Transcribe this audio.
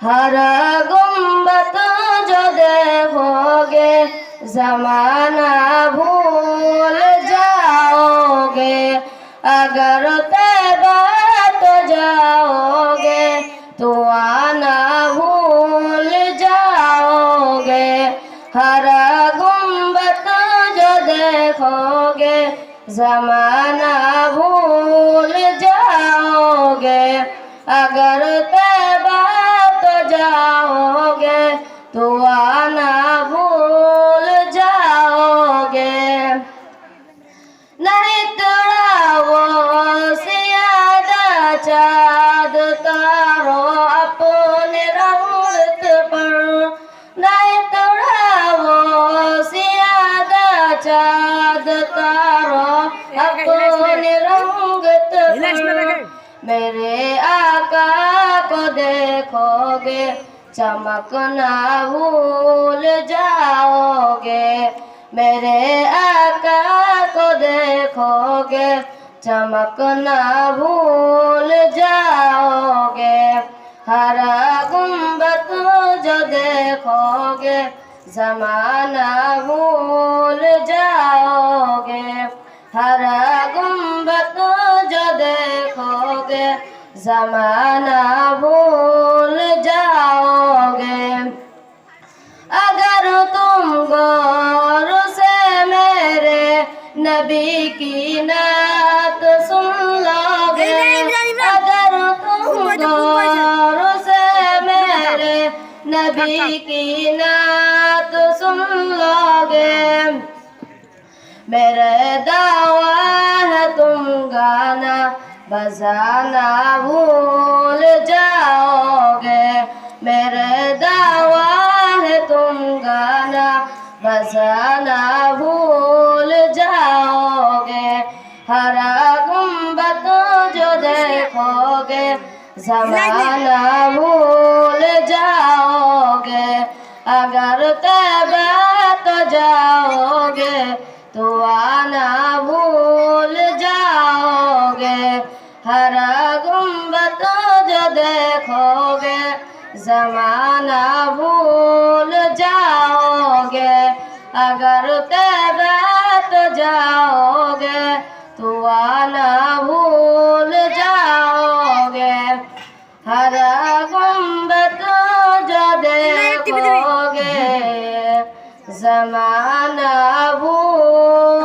हर गुम्बद जो देखोगे जमाना भूल जाओगे अगर तैबा तो जाओगे तो आना भूल जाओगे हर गुम्बद जो देखोगे जमाना भूल जाओगे अगर तैबा तो जाओगे तो आना भूल जाओगे नहीं तेरा वो सियादा चाँद तारो अपने रंगत पर नहीं तेरा वो सियादा चाँद तारो अपने रंगत पर मेरे आका को देखोगे चमकना भूल जाओगे मेरे आका को देखोगे चमकना भूल जाओगे हर गुम्बद जो देखोगे जमाना भूल जाओगे हर गुम्बद जो देखोगे जमाना भूल जाओगे अगर तुम गौर से मेरे नबी की नात सुन लोगे अगर तुम गौर से मेरे नबी की नात सुन लोगे मेरे दावा है तुम गाना बजाना भूल जाओगे मेरे दावा है तुम गाना बजाना भूल जाओगे हर गुम्बद जो देखोगे जमाना भूल जाओगे अगर तैबा तो जाओगे तो आना भूल जाओगे हर गुम्बद जो देखोगे जमाना भूल जाओगे अगर तैबा तो जाओगे तो आना भूल जाओगे हर गुम्बद जो देखोगे जमाना भूल